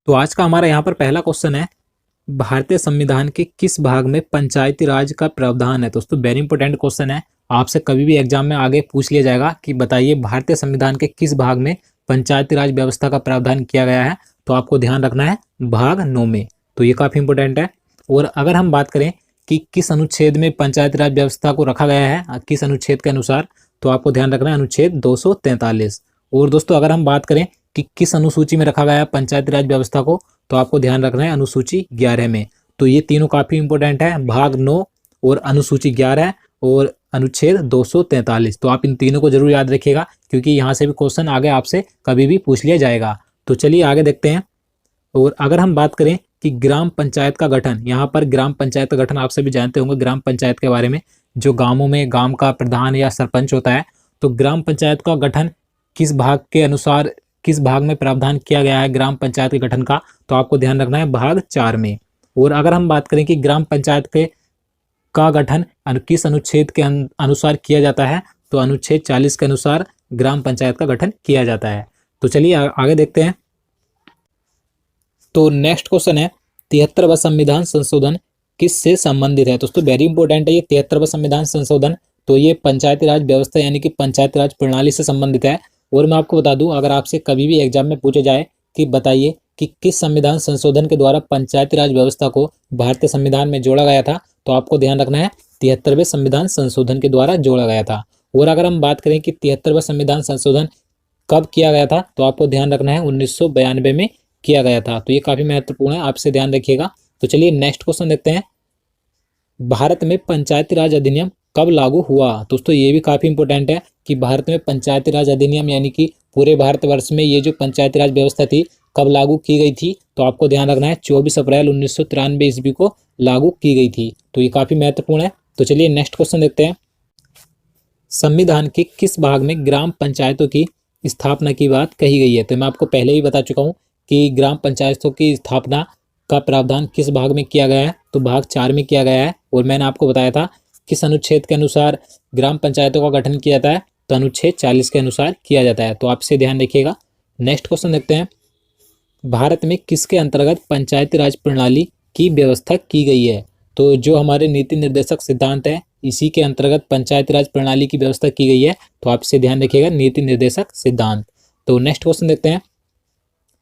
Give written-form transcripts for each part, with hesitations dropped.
तो आज का हमारा यहाँ पर पहला क्वेश्चन है, भारतीय संविधान के किस भाग में पंचायती राज का प्रावधान है। दोस्तों वेरी इंपॉर्टेंट क्वेश्चन है, आपसे कभी भी एग्जाम में आगे पूछ लिया जाएगा कि बताइए भारतीय संविधान के किस भाग में पंचायती राज व्यवस्था का प्रावधान किया गया है। तो आपको ध्यान रखना है भाग 9 में, तो ये काफी इंपॉर्टेंट है। और अगर हम बात करें कि किस अनुच्छेद में पंचायती राज व्यवस्था को रखा गया है, किस अनुच्छेद के अनुसार, तो आपको ध्यान रखना है अनुच्छेद 243। और दोस्तों अगर हम बात करें कि किस अनुसूची में रखा गया है पंचायती राज व्यवस्था को, तो आपको ध्यान रखना है अनुसूची 11 में। तो ये तीनों काफी इंपॉर्टेंट है, भाग 9 और अनुसूची 11 और अनुच्छेद 243। तो आप इन तीनों को जरूर याद रखिएगा, क्योंकि यहाँ से भी क्वेश्चन आगे आपसे कभी भी पूछ लिया जाएगा। तो चलिए आगे देखते हैं। और अगर हम बात करें कि ग्राम पंचायत का गठन, यहाँ पर ग्राम पंचायत का गठन आप सभी जानते होंगे ग्राम पंचायत के बारे में, जो गांवों में गांव का प्रधान या सरपंच होता है। तो ग्राम पंचायत का गठन किस भाग के अनुसार, किस भाग में प्रावधान किया गया है ग्राम पंचायत के गठन का, तो आपको ध्यान रखना है भाग 4 में। और अगर हम बात करें कि ग्राम पंचायत के का गठन किस अनुच्छेद के अनुसार किया जाता है, तो अनुच्छेद 40 के अनुसार ग्राम पंचायत का गठन किया जाता है। तो चलिए आगे देखते हैं। तो नेक्स्ट क्वेश्चन है, 73वां संविधान संशोधन किससे संबंधित है। दोस्तों वेरी इंपॉर्टेंट है ये 73वां संविधान संशोधन। तो ये पंचायती राज व्यवस्था यानी कि पंचायती राज प्रणाली से संबंधित है। और मैं आपको बता दूं, अगर आपसे कभी भी एग्जाम में पूछे जाए कि बताइए कि किस संविधान संशोधन के द्वारा पंचायती राज व्यवस्था को भारतीय संविधान में जोड़ा गया था, तो आपको ध्यान रखना है 73वें संविधान संशोधन के द्वारा जोड़ा गया था। और अगर हम बात करें कि 73वां संविधान संशोधन कब किया गया था, तो आपको ध्यान रखना है 1992 में किया गया था। तो ये काफी महत्वपूर्ण है, आपसे ध्यान रखिएगा। तो चलिए नेक्स्ट क्वेश्चन देखते हैं, भारत में पंचायती राज अधिनियम कब लागू हुआ। दोस्तों ये भी काफी इंपॉर्टेंट है कि भारत में पंचायती राज अधिनियम यानी कि पूरे भारतवर्ष में ये जो पंचायती राज व्यवस्था थी कब लागू की गई थी, तो आपको ध्यान रखना है 24 अप्रैल 1993 ईस्वी को लागू की गई थी। तो ये काफी महत्वपूर्ण है। तो चलिए नेक्स्ट क्वेश्चन देखते हैं, संविधान के किस भाग में ग्राम पंचायतों की स्थापना की बात कही गई है। तो मैं आपको पहले ही बता चुका हूँ कि ग्राम पंचायतों की स्थापना का प्रावधान किस भाग में किया गया है, तो भाग 4 में किया गया है। और मैंने आपको बताया था किस अनुच्छेद के अनुसार ग्राम पंचायतों का गठन किया जाता है, तो अनुच्छेद 40 के अनुसार किया जाता है। तो आपसे ध्यान रखिएगा। नेक्स्ट क्वेश्चन देखते हैं, भारत में किसके अंतर्गत पंचायती राज प्रणाली की व्यवस्था की गई है। तो जो हमारे नीति निर्देशक सिद्धांत है इसी के अंतर्गत पंचायती राज प्रणाली की व्यवस्था की गई है। तो आपसे ध्यान रखिएगा नीति निर्देशक सिद्धांत। तो नेक्स्ट क्वेश्चन देखते हैं,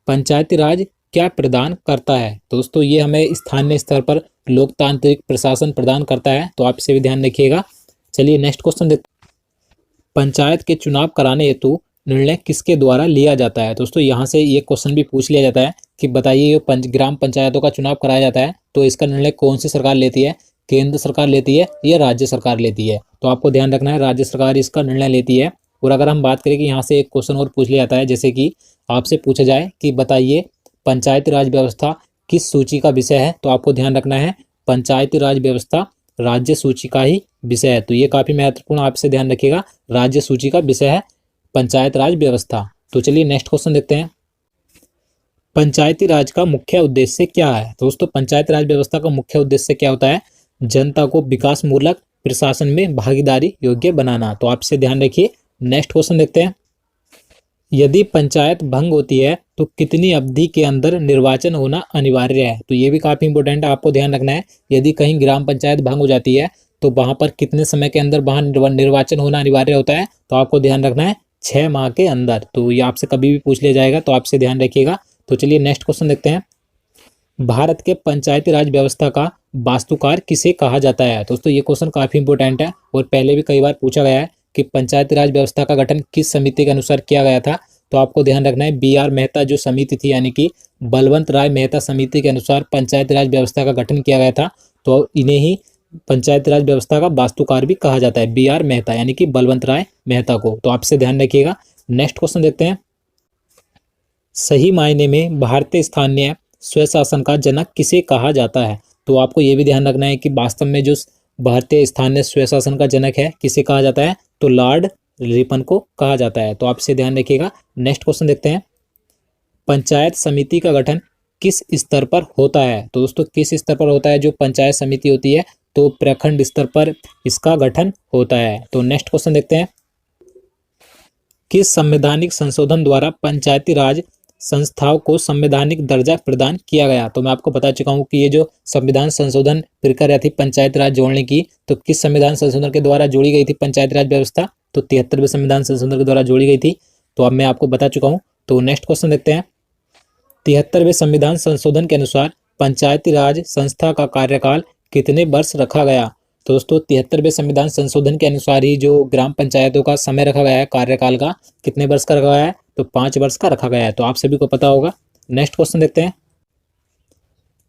पंचायती राज क्या प्रदान करता है। तो दोस्तों ये हमें स्थानीय स्तर पर लोकतांत्रिक प्रशासन प्रदान करता है। तो आपसे भी ध्यान रखिएगा। चलिए नेक्स्ट क्वेश्चन देखते हैं, पंचायत के चुनाव कराने हेतु निर्णय किसके द्वारा लिया जाता है। दोस्तों यहाँ से ये क्वेश्चन भी पूछ लिया जाता है कि बताइए ग्राम पंचायतों का चुनाव कराया जाता है तो इसका निर्णय कौन सी सरकार लेती है, केंद्र सरकार लेती है या राज्य सरकार लेती है। तो आपको ध्यान रखना है राज्य सरकार इसका निर्णय लेती है। और अगर हम बात करें कि यहाँ से एक क्वेश्चन और पूछ लिया जाता है, जैसे कि आपसे पूछा जाए कि बताइए पंचायती राज व्यवस्था किस सूची का विषय है, तो आपको ध्यान रखना है पंचायती राज व्यवस्था राज्य सूची का ही विषय है। तो ये काफी महत्वपूर्ण, आपसे ध्यान रखिएगा राज्य सूची का विषय है पंचायत राज व्यवस्था। तो चलिए नेक्स्ट क्वेश्चन देखते हैं, पंचायती राज का मुख्य उद्देश्य क्या है। दोस्तों पंचायती राज व्यवस्था का मुख्य उद्देश्य क्या होता है, जनता को विकास मूलक प्रशासन में भागीदारी योग्य बनाना। तो आपसे ध्यान रखिए। नेक्स्ट क्वेश्चन देखते हैं, यदि पंचायत भंग होती है तो कितनी अवधि के अंदर निर्वाचन होना अनिवार्य है। तो ये भी काफी इंपॉर्टेंट है, आपको ध्यान रखना है यदि कहीं ग्राम पंचायत भंग हो जाती है तो वहां पर कितने समय के अंदर वहां निर्वाचन होना अनिवार्य होता है। तो आपको ध्यान रखना है 6 माह के अंदर। तो ये आपसे कभी भी पूछ लिया जाएगा, तो आपसे ध्यान रखिएगा। तो चलिए नेक्स्ट क्वेश्चन देखते हैं, भारत के पंचायती राज व्यवस्था का वास्तुकार किसे कहा जाता है। दोस्तों ये क्वेश्चन काफी इंपॉर्टेंट है और पहले भी कई बार पूछा गया है कि पंचायती राज व्यवस्था का गठन किस समिति के अनुसार किया गया था। तो आपको ध्यान रखना है BR मेहता जो समिति थी यानी कि बलवंत राय मेहता समिति के अनुसार पंचायती राज व्यवस्था का गठन किया गया था। तो इन्हें ही पंचायती राज व्यवस्था का वास्तुकार भी कहा जाता है, BR मेहता यानी कि बलवंत राय मेहता को। तो आपसे ध्यान रखिएगा। नेक्स्ट क्वेश्चन देखते हैं, सही मायने में भारतीय स्थानीय स्वशासन का जनक किसे कहा जाता है। तो आपको ये भी ध्यान रखना है कि वास्तव में जो भारतीय स्थानीय स्वशासन का जनक है किसे कहा जाता है, तो लॉर्ड रिपन को कहा जाता है। तो आपसे ध्यान रखिएगा। नेक्स्ट क्वेश्चन देखते हैं, पंचायत समिति का गठन किस स्तर पर होता है। तो दोस्तों किस स्तर पर होता है जो पंचायत समिति होती है, तो प्रखंड स्तर पर इसका गठन होता है। तो नेक्स्ट क्वेश्चन देखते हैं, किस संवैधानिक संशोधन द्वारा पंचायती राज संस्थाओं को संवैधानिक दर्जा प्रदान किया गया। तो मैं आपको बता चुका हूँ कि ये जो संविधान संशोधन प्रक्रिया थी पंचायती राज जोड़ने की, तो किस संविधान संशोधन के द्वारा जोड़ी गई थी पंचायती राज व्यवस्था, तो 73वें संविधान संशोधन के द्वारा जोड़ी गई थी। तो अब मैं आपको बता चुका हूँ। तो नेक्स्ट क्वेश्चन देखते हैं। 73वें संविधान संशोधन के अनुसार पंचायती राज संस्था का कार्यकाल कितने वर्ष रखा गया। तो दोस्तों 73वें संविधान संशोधन के अनुसार ही जो ग्राम पंचायतों का समय रखा गया है, कार्यकाल का कितने वर्ष का रखा गया है, तो 5 वर्ष का रखा गया है। तो आप सभी को पता होगा। नेक्स्ट क्वेश्चन देखते हैं।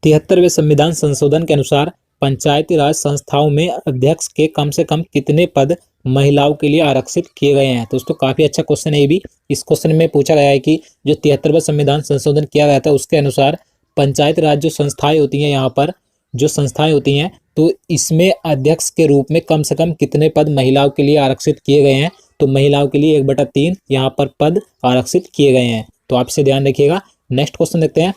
73वें संविधान संशोधन के अनुसार पंचायती राज संस्थाओं में अध्यक्ष के कम से कम कितने पद महिलाओं के लिए आरक्षित किए गए हैं। तो दोस्तों काफी अच्छा क्वेश्चन है ये भी। इस क्वेश्चन में पूछा गया है कि जो 73वां संविधान संशोधन किया गया था उसके अनुसार पंचायत राज जो संस्थाएं होती हैं, यहाँ पर जो संस्थाएं होती हैं, तो इसमें अध्यक्ष के रूप में कम से कम कितने पद महिलाओं के लिए आरक्षित किए गए हैं। तो महिलाओं के लिए 1/3 यहाँ पर पद आरक्षित किए गए हैं। तो आप इसे ध्यान रखिएगा। नेक्स्ट क्वेश्चन देखते हैं।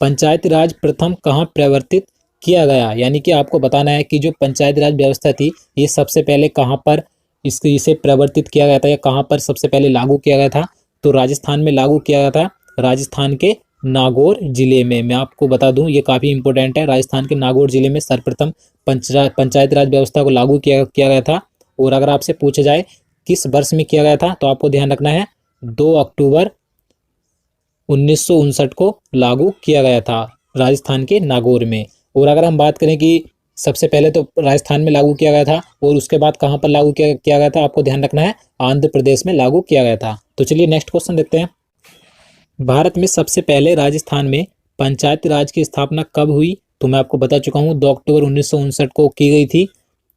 पंचायती राज प्रथम कहाँ प्रवर्तित किया गया, यानी कि आपको बताना है कि जो पंचायती राज व्यवस्था थी ये सबसे पहले कहाँ पर इसे प्रवर्तित किया गया था या कहाँ पर सबसे पहले लागू किया गया था। तो राजस्थान में लागू किया गया था, राजस्थान के नागौर जिले में। मैं आपको बता दूं ये काफ़ी इंपॉर्टेंट है। राजस्थान के नागौर जिले में सर्वप्रथम पंचायती राज व्यवस्था को लागू किया गया था। और अगर आपसे पूछा जाए किस वर्ष में किया गया था, तो आपको ध्यान रखना है 2 अक्टूबर 1959 को लागू किया गया था राजस्थान के नागौर में। और अगर हम बात करें कि सबसे पहले तो राजस्थान में लागू किया गया था और उसके बाद कहाँ पर लागू किया गया था, आपको ध्यान रखना है आंध्र प्रदेश में लागू किया गया था। तो चलिए नेक्स्ट क्वेश्चन देखते हैं। भारत में सबसे पहले राजस्थान में पंचायती राज की स्थापना कब हुई। तो मैं आपको बता चुका हूँ 2 अक्टूबर 1959 को की गई थी।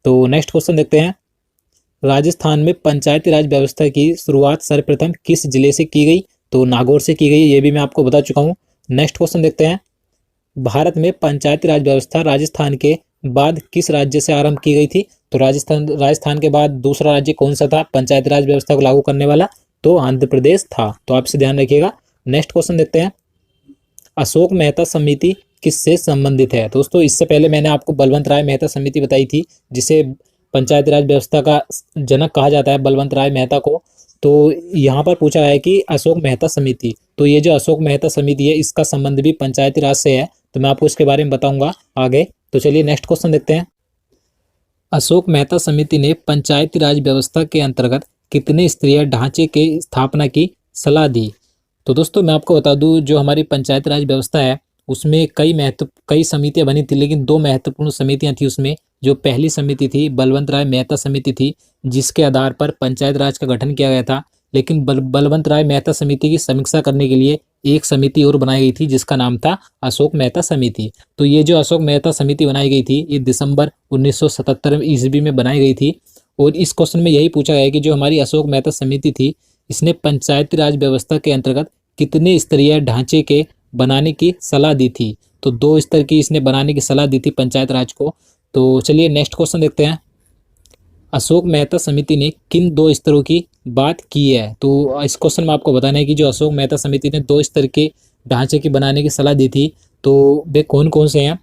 तो नेक्स्ट क्वेश्चन देखते हैं। राजस्थान में पंचायती राज व्यवस्था की शुरुआत सर्वप्रथम किस जिले से की गई। तो नागौर से की गई, ये भी मैं आपको बता चुका हूँ। नेक्स्ट क्वेश्चन देखते हैं। भारत में पंचायती राज व्यवस्था राजस्थान के बाद किस राज्य से आरंभ की गई थी। तो राजस्थान के बाद दूसरा राज्य कौन सा था पंचायती राज व्यवस्था को लागू करने वाला, तो आंध्र प्रदेश था। तो आप इसे ध्यान रखिएगा। नेक्स्ट क्वेश्चन देखते हैं। अशोक मेहता समिति किससे संबंधित है। दोस्तों इससे पहले मैंने आपको बलवंत राय मेहता समिति बताई थी, जिसे पंचायती राज व्यवस्था का जनक कहा जाता है, बलवंत राय मेहता को। तो यहाँ पर पूछा गया है कि अशोक मेहता समिति, तो ये जो अशोक मेहता समिति है इसका संबंध भी पंचायती राज से है। तो मैं आपको इसके बारे में बताऊंगा आगे। तो चलिए नेक्स्ट क्वेश्चन देखते हैं। अशोक मेहता समिति ने पंचायती राज व्यवस्था के अंतर्गत कितने स्तरीय ढांचे के स्थापना की सलाह दी। तो दोस्तों मैं आपको बता दूं जो हमारी पंचायती राज व्यवस्था है उसमें कई समितियां बनी थी, लेकिन 2 महत्वपूर्ण समितियां थी उसमें। जो पहली समिति थी बलवंत राय मेहता समिति थी, जिसके आधार पर पंचायत राज का गठन किया गया था। लेकिन बलवंत राय मेहता समिति की समीक्षा करने के लिए एक समिति और बनाई गई थी जिसका नाम था अशोक मेहता समिति। तो ये जो अशोक मेहता समिति बनाई गई थी ये दिसंबर 1977 ईस्वी में बनाई गई थी। और इस क्वेश्चन में यही पूछा गया कि जो हमारी अशोक मेहता समिति थी इसने पंचायती राज व्यवस्था के अंतर्गत कितने स्तरीय ढांचे के बनाने की सलाह दी थी। तो 2 स्तर की इसने बनाने की सलाह दी थी पंचायत राज को। तो चलिए नेक्स्ट क्वेश्चन देखते हैं। अशोक मेहता समिति ने किन 2 स्तरों की बात की है। तो इस क्वेश्चन में आपको बताना है कि जो अशोक मेहता समिति ने 2 स्तर के ढांचे की बनाने की सलाह दी थी तो वे कौन कौन से हैं।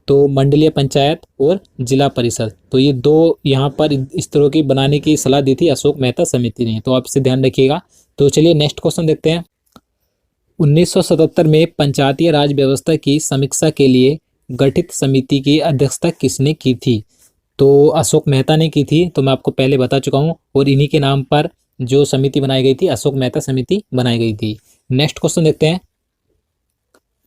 तो मंडलीय पंचायत और जिला परिषद, तो ये 2 यहाँ पर स्तरों की बनाने की सलाह दी थी अशोक मेहता समिति ने। तो आप इसे ध्यान रखिएगा। तो चलिए नेक्स्ट क्वेश्चन देखते हैं। 1977 में पंचायती राज व्यवस्था की समीक्षा के लिए गठित समिति की अध्यक्षता किसने की थी। तो अशोक मेहता ने की थी। तो मैं आपको पहले बता चुका हूँ। और इन्हीं के नाम पर जो समिति बनाई गई थी अशोक मेहता समिति बनाई गई थी। नेक्स्ट क्वेश्चन देखते हैं।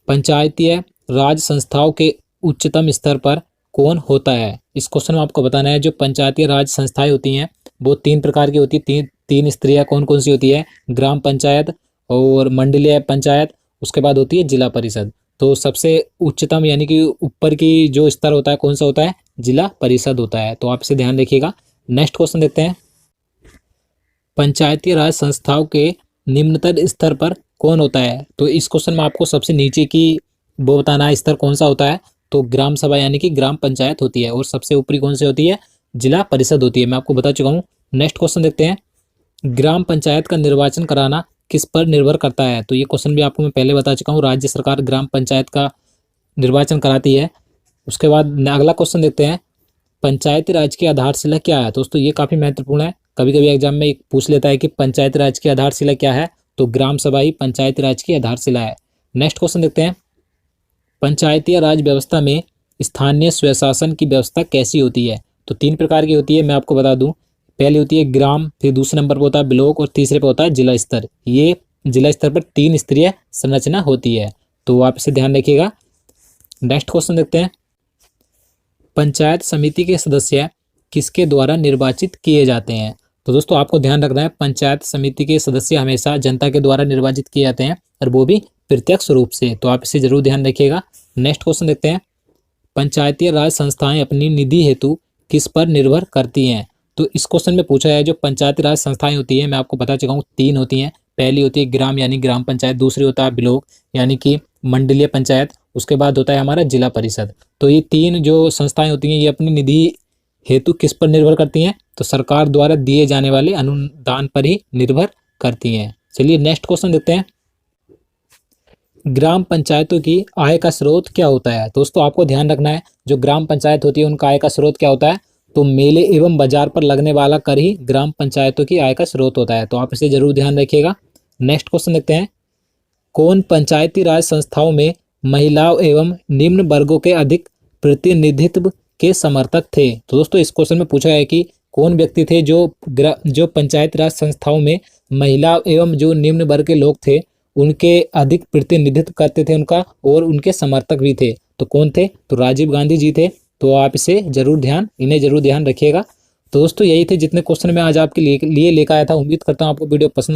पंचायती राज संस्थाओं के उच्चतम स्तर पर कौन होता है। इस क्वेश्चन में आपको बताना है जो पंचायती राज संस्थाएं होती हैं वो 3 प्रकार की होती है। 3 स्तरीय कौन कौन सी होती है, ग्राम पंचायत और मंडलीय पंचायत, उसके बाद होती है जिला परिषद। तो सबसे उच्चतम यानी कि ऊपर की जो स्तर होता है कौन सा होता है, जिला परिषद होता है। तो आप इसे ध्यान रखिएगा। नेक्स्ट क्वेश्चन देखते हैं। पंचायती राज संस्थाओं के निम्नतर स्तर पर कौन होता है। तो इस क्वेश्चन में आपको सबसे नीचे की वो बताना है स्तर कौन सा होता है। तो ग्राम सभा यानी कि ग्राम पंचायत होती है। और सबसे ऊपरी कौन सी होती है, जिला परिषद होती है। मैं आपको बता चुका हूँ। नेक्स्ट क्वेश्चन देखते हैं। ग्राम पंचायत का निर्वाचन कराना किस पर निर्भर करता है। तो ये क्वेश्चन भी आपको मैं पहले बता चुका हूँ। राज्य सरकार ग्राम पंचायत का निर्वाचन कराती है। उसके बाद अगला क्वेश्चन देखते हैं। पंचायती राज की आधारशिला क्या है। दोस्तों ये काफ़ी महत्वपूर्ण है। कभी कभी एग्जाम में पूछ लेता है कि पंचायती राज की आधारशिला क्या है। तो ग्राम सभा ही पंचायती राज की आधारशिला है। नेक्स्ट क्वेश्चन देखते हैं, पंचायती राज व्यवस्था में स्थानीय स्वशासन की व्यवस्था कैसी होती है? तो 3 प्रकार की होती है, मैं आपको बता दूं। पहली होती है ग्राम, फिर दूसरे नंबर पर होता है ब्लॉक और तीसरे पे होता है जिला स्तर। ये जिला स्तर पर 3 स्तरीय संरचना होती है, तो आप इसे ध्यान रखिएगा। नेक्स्ट क्वेश्चन देखते हैं, पंचायत समिति के सदस्य किसके द्वारा निर्वाचित किए जाते हैं? तो दोस्तों आपको ध्यान रखना है, पंचायत समिति के सदस्य हमेशा जनता के द्वारा निर्वाचित किए जाते हैं और वो भी प्रत्यक्ष रूप से, तो आप इसे जरूर ध्यान रखिएगा। नेक्स्ट क्वेश्चन देखते हैं, पंचायती राज संस्थाएं अपनी निधि हेतु किस पर निर्भर करती हैं? तो इस क्वेश्चन में पूछा है जो पंचायती राज संस्थाएं होती है, मैं आपको बता चुका हूँ 3 होती हैं। पहली होती है ग्राम यानी ग्राम पंचायत, दूसरी होता है ब्लॉक यानी कि मंडलीय पंचायत, उसके बाद होता है हमारा जिला परिषद। तो ये 3 जो संस्थाएं होती हैं ये अपनी निधि हेतु किस पर निर्भर करती हैं? तो सरकार द्वारा दिए जाने वाले अनुदान पर ही निर्भर करती हैं। चलिए नेक्स्ट क्वेश्चन देखते हैं, ग्राम पंचायतों की आय का स्रोत क्या होता है? दोस्तों आपको ध्यान रखना है, जो ग्राम पंचायत होती है उनका आय का स्रोत क्या होता है? तो मेले एवं बाजार पर लगने वाला कर ही ग्राम पंचायतों की आय का स्रोत होता है, तो आप इसे जरूर ध्यान रखिएगा। नेक्स्ट क्वेश्चन देखते हैं, कौन पंचायती राज संस्थाओं में महिलाओं एवं निम्न वर्गों के अधिक प्रतिनिधित्व के समर्थक थे? तो दोस्तों इस क्वेश्चन में पूछा है कि कौन व्यक्ति थे जो पंचायती राज संस्थाओं में महिला एवं जो निम्न वर्ग के लोग थे उनके अधिक प्रतिनिधित्व करते थे उनका, और उनके समर्थक भी थे। तो कौन थे? तो राजीव गांधी जी थे। तो आप इन्हें जरूर ध्यान रखिएगा। तो दोस्तों यही थे जितने क्वेश्चन मैं आज आपके लिए लेकर आया था। उम्मीद करता हूँ आपको वीडियो पसंद आया।